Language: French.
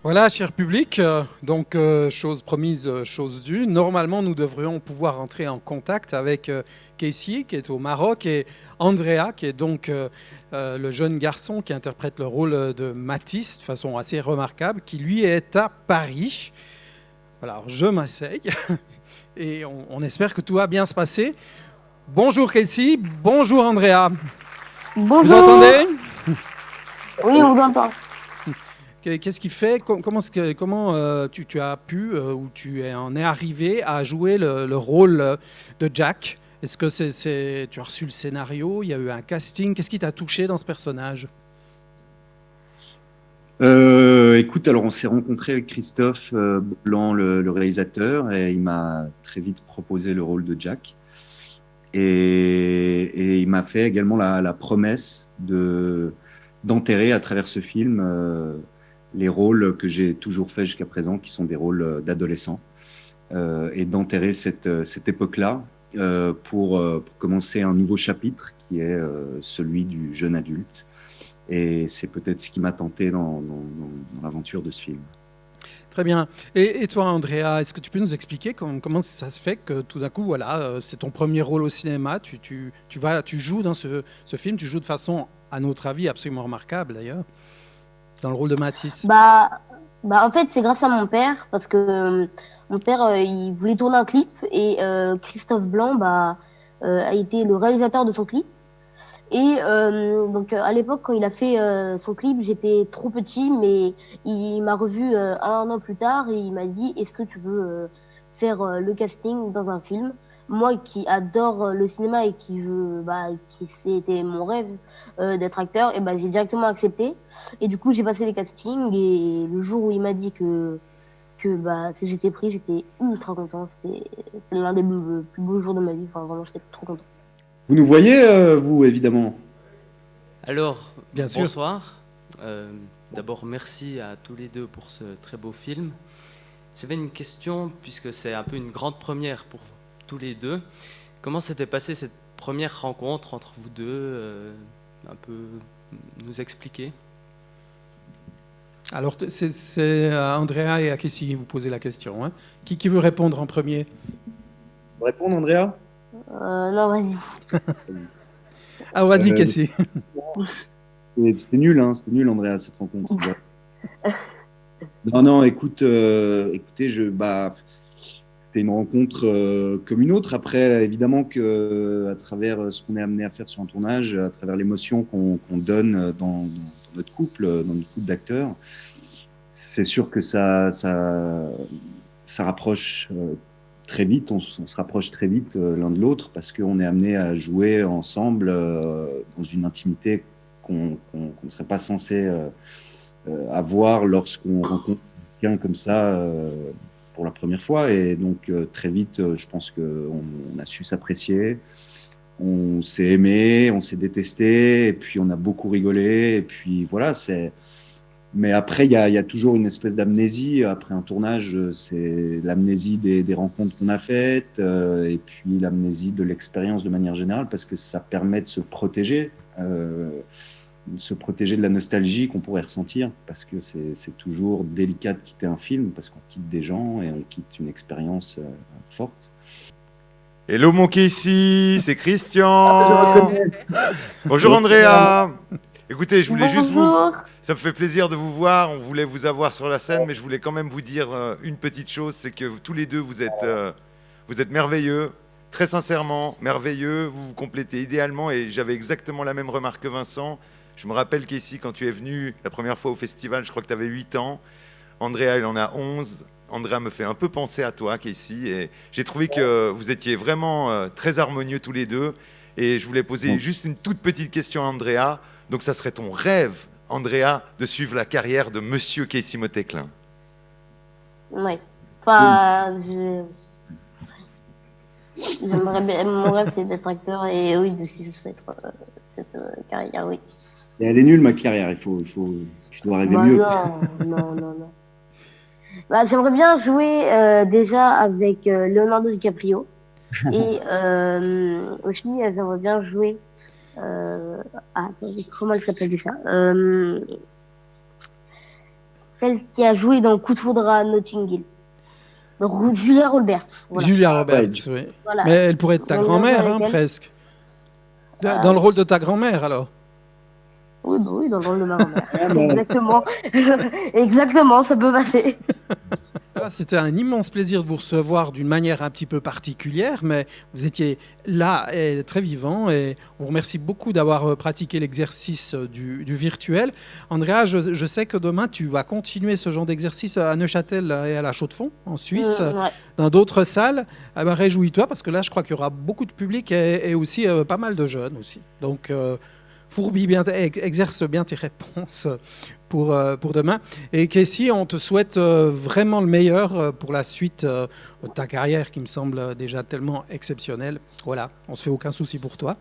Voilà, cher public, chose promise, chose due. Normalement, nous devrions pouvoir entrer en contact avec Casey, qui est au Maroc, et Andrea, qui est le jeune garçon qui interprète le rôle de Matisse de façon assez remarquable, qui lui est à Paris. Voilà, alors je m'asseye et on espère que tout va bien se passer. Bonjour Casey, bonjour Andrea. Vous Bonjour. entendez? Oui, on vous entend. Qu'est-ce qui fait, comment tu as pu ou en es arrivé à jouer le rôle de Jack? Est-ce que tu as reçu le scénario? Il y a eu un casting? Qu'est-ce qui t'a touché dans ce personnage? Écoute, alors on s'est rencontré avec Christophe Blanc, le réalisateur, et il m'a très vite proposé le rôle de Jack. Et il m'a fait également la promesse d'enterrer à travers ce film les rôles que j'ai toujours faits jusqu'à présent, qui sont des rôles d'adolescents, et d'enterrer cette époque-là pour commencer un nouveau chapitre qui est celui du jeune adulte. Et c'est peut-être ce qui m'a tenté dans l'aventure de ce film. Très bien. Et toi, Andrea, est-ce que tu peux nous expliquer comment ça se fait que tout d'un coup, voilà, c'est ton premier rôle au cinéma, tu joues dans ce film, tu joues de façon, à notre avis, absolument remarquable d'ailleurs, dans le rôle de Matisse. Bah, en fait, c'est grâce à mon père parce que mon père, il voulait tourner un clip et Christophe Blanc, a été le réalisateur de son clip. Et donc à l'époque, quand il a fait son clip, j'étais trop petit, mais il m'a revu un an plus tard et il m'a dit, est-ce que tu veux faire le casting dans un film? Moi qui adore le cinéma et c'était mon rêve d'être acteur, et j'ai directement accepté. Et du coup, j'ai passé les castings et le jour où il m'a dit que j'étais pris, j'étais ultra content. C'est l'un des plus beaux jours de ma vie. Enfin, vraiment, j'étais trop content. Vous nous voyez, vous, évidemment. Alors, Bien sûr. bonsoir. D'abord, merci à tous les deux pour ce très beau film. J'avais une question, puisque c'est un peu une grande première pour tous les deux. Comment s'était passée cette première rencontre entre vous deux? Un peu nous expliquer? Alors, c'est à Andrea et à Casey que vous posez la question. Hein. Qui veut répondre en premier? Répondre, Andrea? Non, vas-y. Ah, vas-y, Casey. C'était nul, Andrea, cette rencontre. Non, écoutez, c'était une rencontre comme une autre. Après, évidemment que à travers ce qu'on est amené à faire sur un tournage, à travers l'émotion qu'on donne dans notre couple d'acteurs, c'est sûr que ça rapproche très vite. On se rapproche très vite l'un de l'autre parce qu'on est amené à jouer ensemble dans une intimité qu'on ne serait pas censé avoir lorsqu'on rencontre quelqu'un comme ça pour la première fois. Et donc, très vite, je pense qu'on a su s'apprécier. On s'est aimé, on s'est détesté, et puis on a beaucoup rigolé. Et puis voilà, Mais après, il y a toujours une espèce d'amnésie. Après un tournage, c'est l'amnésie des rencontres qu'on a faites, et puis l'amnésie de l'expérience de manière générale, parce que ça permet de se protéger de la nostalgie qu'on pourrait ressentir, parce que c'est toujours délicat de quitter un film, parce qu'on quitte des gens et on quitte une expérience forte. Hello mon Casey, c'est Christian. Bonjour Andrea. Écoutez, je voulais juste Bonjour. ça me fait plaisir de vous voir, on voulait vous avoir sur la scène, mais je voulais quand même vous dire une petite chose, c'est que tous les deux, vous êtes merveilleux, très sincèrement, merveilleux, vous vous complétez idéalement, et j'avais exactement la même remarque que Vincent. Je me rappelle Casey, quand tu es venu la première fois au festival, je crois que tu avais 8 ans, Andrea, il en a 11. Andrea me fait un peu penser à toi, Casey, et j'ai trouvé que vous étiez vraiment très harmonieux tous les deux, et je voulais poser juste une toute petite question à Andrea. Donc ça serait ton rêve, Andrea, de suivre la carrière de Monsieur Casey Motéclin? Oui. Enfin, j'aimerais bien. Mon rêve, c'est d'être acteur et oui, de suivre cette carrière, oui. Et elle est nulle, ma carrière. Tu dois rêver mieux. Non. J'aimerais bien jouer déjà avec Leonardo DiCaprio et aussi j'aimerais bien jouer. Attendez, comment elle s'appelle déjà celle qui a joué dans Coup de foudre à Notting Hill. Donc, Julia Roberts. Voilà. Julia Roberts, oui. Voilà. Mais elle pourrait être ta On est grand-mère, avec hein, elle. presque. Ah, Dans le rôle de ta grand-mère, alors. Oui, bah oui, dans le rôle de ma grand-mère. Exactement. Exactement, ça peut passer. Voilà, c'était un immense plaisir de vous recevoir d'une manière un petit peu particulière, mais vous étiez là et très vivant et on vous remercie beaucoup d'avoir pratiqué l'exercice du virtuel. Andrea, je sais que demain tu vas continuer ce genre d'exercice à Neuchâtel et à la Chaux-de-Fonds, en Suisse, Ouais. dans d'autres salles. Eh ben, réjouis-toi parce que là je crois qu'il y aura beaucoup de public et aussi pas mal de jeunes aussi. Donc fourbis bien, exerce bien tes réponses pour demain. Et Casey, on te souhaite vraiment le meilleur pour la suite de ta carrière qui me semble déjà tellement exceptionnelle. Voilà, on se fait aucun souci pour toi.